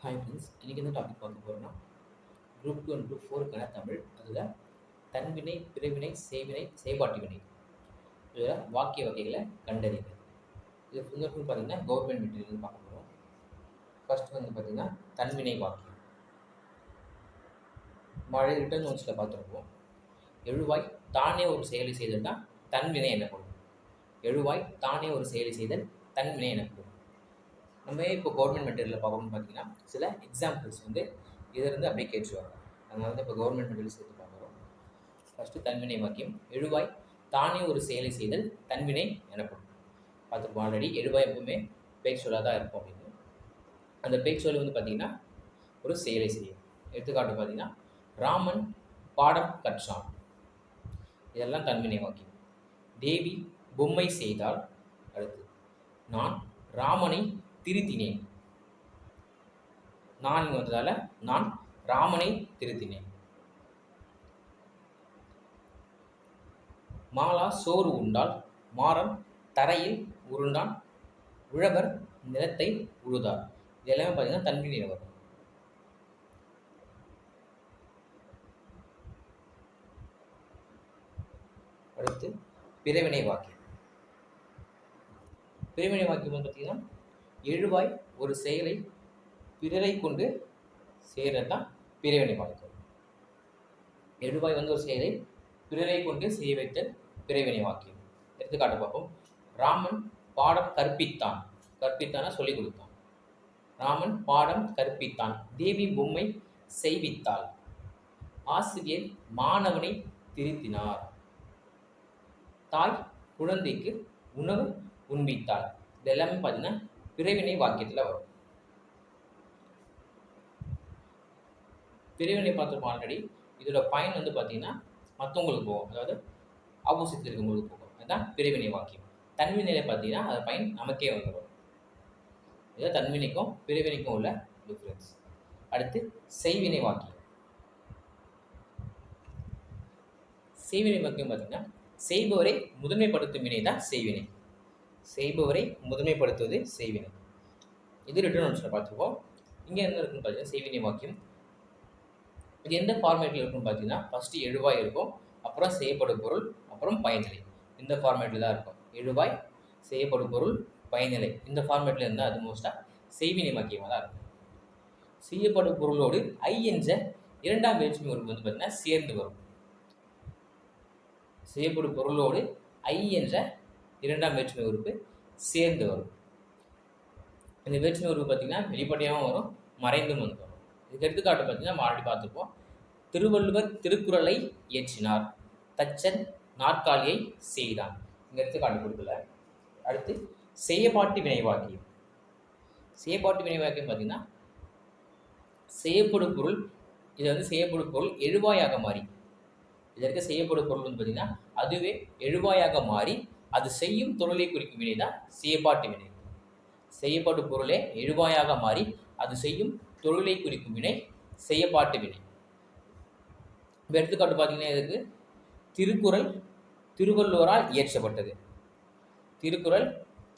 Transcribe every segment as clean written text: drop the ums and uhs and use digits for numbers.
Hi friends, இன்றைக்கி என்ன topic பார்க்க போகிறோன்னா குரூப் 2 அண்ட் குரூப் 4க்கான தமிழ். அதில் தன்வினை, பிறவினை, செய்வினை, செயல்பாட்டு வினை இதில் வாக்கிய வகைகளை கண்டறியுது. இது ஃபுல் பார்த்தீங்கன்னா கவர்மெண்ட் மெட்டீரியல் பார்க்க போகிறோம். ஃபர்ஸ்ட் வந்து பார்த்திங்கன்னா தன்வினை வாக்கியம். மழை ரிட்டர்ன் நோட்ஸில் பார்த்துருப்போம். எழுவாய் தானே ஒரு செயலை செய்தல் தான் தன்வினை எனப்படும். எழுவாய் தானே ஒரு செயலை செய்தல் தன்வினை எனப்படும். நம்ம இப்போ கவர்மெண்ட் மெட்டீரியலில் பார்க்கணும்னு பார்த்தீங்கன்னா சில எக்ஸாம்பிள்ஸ் வந்து இதிலிருந்து அப்படியே கேட்டுருவாங்க. நம்ம வந்து இப்போ கவர்மெண்ட் மெட்டீரியல் சேர்த்து பார்க்குறோம். ஃபஸ்ட்டு தன்வினை வாக்கியம். எழுவாய் தானே ஒரு செயலை செய்தல் தன்வினை எனப்படும். பார்த்துருப்போம் ஆல்ரெடி. எழுவாய் எப்பவுமே பேச்சு சொல்லாக தான் இருக்கும் அப்படின்னு. அந்த பேச்சு சொல் வந்து பார்த்திங்கன்னா ஒரு செயலை செய்யும். எடுத்துக்காட்டு பார்த்தீங்கன்னா ராமன் பாடம் கற்றான். இதெல்லாம் தன்வினை வாக்கியம். தேவி பொம்மை செய்தால். அடுத்து நான் ராமனை திருத்தினேன். நான் வந்ததால் நான் ராமனை திருத்தினேன். மாலா சோறு உண்டால் மாறன் தரையில் உருண்டான் உழவர் நிலத்தை உழுதார். இது எல்லாமே பார்த்தீங்கன்னா தன்வினை வரும். அடுத்து பிறவினை வாக்கியம். பிறவினை வாக்கியம் வந்து பார்த்தீங்கன்னா எழுவாய் ஒரு செயலை பிறரை கொண்டு செய்கிறது தான் பிறவினை வாக்கியம். எழுவாய் வந்து ஒரு செயலை பிறரை கொண்டு செய்ய வைத்தல் பிறவினை வாக்கியம். எடுத்துக்காட்டு பார்ப்போம். ராமன் பாடம் கற்பித்தான். கற்பித்தான சொல்லிக் கொடுத்தான். ராமன் பாடம் கற்பித்தான். தேவி பொம்மை செய்வித்தாள். ஆசிரியர் மாணவனை திருத்தினார். தாய் குழந்தைக்கு உணவு உண்பித்தாள். இது எல்லாமே பார்த்தீங்கன்னா பிறவினை வாக்கியத்தில் வரும். பிறவினை பார்த்துருப்போம் ஆல்ரெடி. இதோட பயன் வந்து பார்த்தீங்கன்னா மற்றவங்களுக்கு போகும், அதாவது ஆப்போசிட் இருக்கவங்களுக்கு போகும். அதுதான் பிறவினை வாக்கியம். தன்வினையில் பார்த்தீங்கன்னா அது பயன் நமக்கே வந்துடும். இதுதான் தன்வினைக்கும் பிறவினைக்கும் உள்ள டிஃப்ரென்ஸ். அடுத்து செய்வினை வாக்கியம். செய்வினை வாக்கியம் பார்த்தீங்கன்னா செய்பவரை முதன்மைப்படுத்தும் வினை தான் செய்வினை. செய்பவரை முதன்மைப்படுத்துவது செய்வினை. இது ரிட்டர்ன் நோட்ஸில் பார்த்துருப்போம். இங்கே என்ன இருக்குன்னு பார்த்தீங்கன்னா செய்வினை வாக்கியம். இது எந்த ஃபார்மேட்டில் இருக்குன்னு பார்த்தீங்கன்னா ஃபஸ்ட்டு எழுவாய் இருக்கும், அப்புறம் செய்யப்படும் பொருள், அப்புறம் பயனிலை. இந்த ஃபார்மேட்டில் தான் இருக்கும். எழுவாய், செய்யப்படும் பொருள், பயனிலை. இந்த ஃபார்மேட்டில் இருந்தால் அது மோஸ்ட்டாக செய்வினை வாக்கியமாக தான் இருக்கும். செய்யப்படும் பொருளோடு ஐ என்ற இரண்டாம் வேற்றுமை உறுப்பு வந்து பார்த்தீங்கன்னா சேர்ந்து வரும். செய்யப்படும் பொருளோடு ஐ என்ற இரண்டாம் வேற்றுமை உறுப்பு சேர்ந்து வரும். இந்த வேற்றுமை உறுப்பு பார்த்திங்கன்னா வெளிப்படையாகவும் வரும், மறைந்தும் வந்து வரும். இதுக்கு எடுத்துக்காட்டு பார்த்திங்கன்னா நம்ம ஆல்ரெடி பார்த்துருப்போம். திருவள்ளுவர் திருக்குறளை இயற்றினார். தச்சன் நாற்காலியை செய்தான். இங்கே எடுத்துக்காட்டு கொடுக்கல. அடுத்து செய்யப்பாட்டு வினைவாக்கியம். செய்யப்பாட்டு வினைவாக்கியம் பார்த்திங்கன்னா செய்யப்படும் பொருள், இது வந்து செய்யப்படும் பொருள் எழுவாயாக மாறி, இதற்கு செய்யப்படும் பொருள் வந்து பார்த்திங்கன்னா அதுவே எழுவாயாக மாறி அது செய்யும் தொழிலை குறிக்கும் வினை தான் செய்யப்பாட்டு வினை. செய்யப்படும் பொருளே எழுவாயாக மாறி அது செய்யும் தொழிலை குறிக்கும் வினை செய்யப்பாட்டு வினை. இப்போ எடுத்துக்காட்டு பார்த்தீங்கன்னா இதுக்கு திருக்குறள் திருவள்ளுவரால் இயற்றப்பட்டது. திருக்குறள்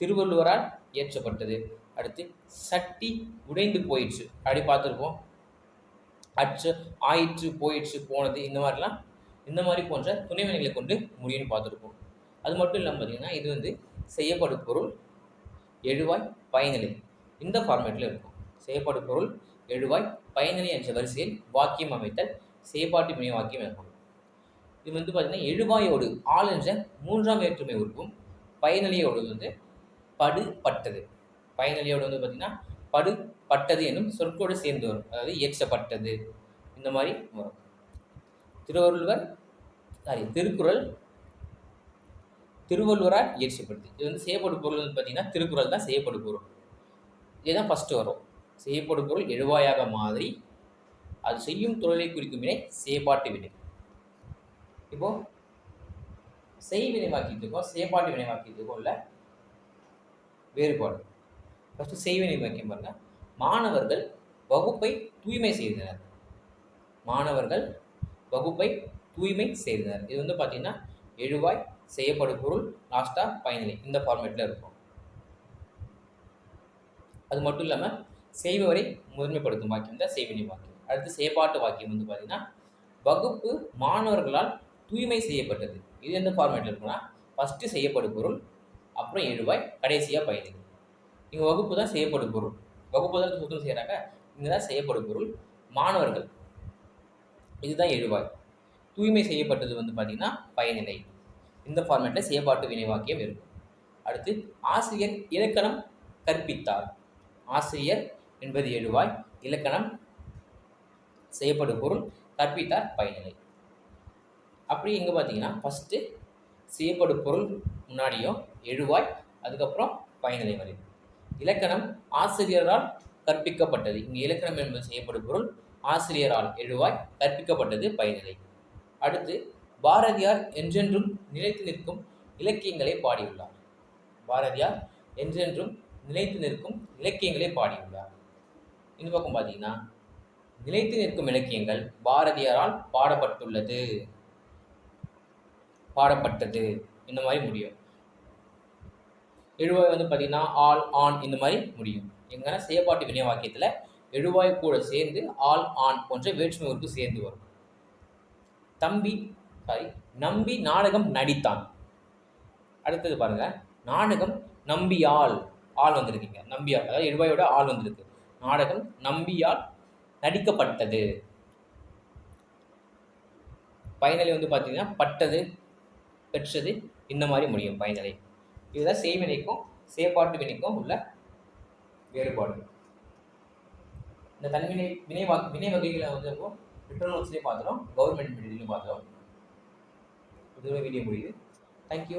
திருவள்ளுவரால் இயற்றப்பட்டது. அடுத்து சட்டி உடைந்து போயிடுச்சு, அப்படி பார்த்துருப்போம். அச்சு ஆயிற்று, போயிடுச்சு, போனது, இந்த மாதிரி போன்ற துணைவினைகளை கொண்டு முடியும்னு பார்த்துருப்போம். அது மட்டும் இல்லாமல் பார்த்தீங்கன்னா இது வந்து செய்யப்படும் பொருள் எழுவாய் பயனிலை இந்த ஃபார்மேட்டில் இருக்கும். செய்யப்படும் பொருள் எழுவாய் பயனிலை என்ற வரிசையில் வாக்கியம் அமைத்தல் செய்யப்பாட்டு வினை வாக்கியம் எனப்படும். இது வந்து பார்த்திங்கன்னா எழுவாயோடு ஆள் என்ற மூன்றாம் வேற்றுமை உறுப்பும் பயனிலையோடு வந்து படு பட்டது. பயனிலையோடு வந்து பார்த்திங்கன்னா படு பட்டது என்னும் சொற்கோடு சேர்ந்து வரும். அதாவது இயற்றப்பட்டது இந்த மாதிரி வரும். திருக்குறள் திருவள்ளுவரால் இயற்றப்படுது. இது வந்து செய்யப்படும் பொருள் வந்து பார்த்திங்கன்னா திருக்குறள் தான் செய்யப்படும் பொருள். இதுதான் ஃபஸ்ட்டு வரும். செய்யப்படும் பொருள் எழுவாயாக மாதிரி அது செய்யும் தொழிலை குறிக்கும் வினை செய்யப்பாட்டு வினை. இப்போது செய்வினை வாக்கியத்துக்கும் செய்யப்பாட்டு வினை வாக்கியத்துக்கும் உள்ள வேறுபாடு. ஃபஸ்ட்டு செய்வினை வாக்கியம் பாருங்கள். மாணவர்கள் வகுப்பை தூய்மை செய்தனர். மாணவர்கள் வகுப்பை தூய்மை செய்தனர். இது வந்து பார்த்திங்கன்னா எழுவாய் செய்யப்படும் பொருள் லாஸ்ட்டாக பயனிலை இந்த ஃபார்மேட்டில் இருக்கும். அது மட்டும் இல்லாமல் செய்பவரை முதன்மைப்படுத்தும் வாக்கியம் தான் செய்வினை வாக்கியம். அடுத்து செயற்பாட்டு வாக்கியம் வந்து பார்த்தீங்கன்னா, வகுப்பு மாணவர்களால் தூய்மை செய்யப்பட்டது. இது எந்த ஃபார்மேட்டில் இருக்குன்னா, ஃபஸ்ட்டு செய்யப்படும் பொருள், அப்புறம் எழுவாய், கடைசியாக பயனிலை. இங்கே வகுப்பு தான் செய்யப்படும் பொருள். வகுப்பு தான் சுத்தம் செய்கிறாங்க, இங்கே தான் செய்யப்படும் பொருள். மாணவர்கள், இதுதான் எழுவாய். தூய்மை செய்யப்பட்டது வந்து பார்த்தீங்கன்னா பயனிலை. இந்த ஃபார்மேட்டில் செயற்பாட்டு வினை வாக்கியம் இருக்கும். அடுத்து ஆசிரியர் இலக்கணம் கற்பித்தார். ஆசிரியர் என்பது எழுவாய், இலக்கணம் செய்யப்படும் பொருள், கற்பித்தார் பயனிலை. அப்படி இங்கே பார்த்தீங்கன்னா ஃபஸ்ட்டு செய்யப்படும் பொருள் முன்னாடியும் எழுவாய், அதுக்கப்புறம் பயனிலை வரும். இலக்கணம் ஆசிரியரால் கற்பிக்கப்பட்டது. இங்கே இலக்கணம் என்பது செய்யப்படும் பொருள், ஆசிரியரால் எழுவாய், கற்பிக்கப்பட்டது பயனிலை. அடுத்து பாரதியார் என்றென்றும் நிலைத்து நிற்கும் இலக்கியங்களை பாடியுள்ளார். பாரதியார் என்றென்றும் நிலைத்து நிற்கும் இலக்கியங்களை பாடியுள்ளார். இந்த பக்கம் பார்த்தீங்கன்னா நிலைத்து நிற்கும் இலக்கியங்கள் பாரதியாரால் பாடப்பட்டது இந்த மாதிரி முடியும். எழுவாய் வந்து பார்த்தீங்கன்னா ஆல், ஆன் இந்த மாதிரி முடியும். எங்கன்னா செயற்பாட்டு வினை வாக்கியத்தில் எழுவாய் கூட சேர்ந்து ஆல், ஆன் போன்ற வேற்றுமை உறுப்பு சேர்ந்து வரும். நம்பி நாடகம் நடித்தான். அடுத்தது பாருங்க, நாடகம் நம்பியால், ஆள் வந்திருக்கீங்க, நம்பியால், அதாவது எழுவாயோட ஆள் வந்திருக்கு. நாடகம் நம்பியால் நடிக்கப்பட்டது. பயனிலை வந்து பார்த்தீங்கன்னா பட்டது, பெற்றது இந்த மாதிரி முடியும் பயனிலை. இதுதான் செய்வினைக்கும் செயற்பாட்டு வினைக்கும் உள்ள வேறுபாடு. இந்த தன்வினை வினை வகைகளை வந்து ரிட்டர்ன் நோட்ஸ்லேயே பார்த்துடும், கவர்மெண்ட் மீடியத்துலையும் பார்த்துடும். இதுவே வீடியோ முடியுது. தேங்க்யூ.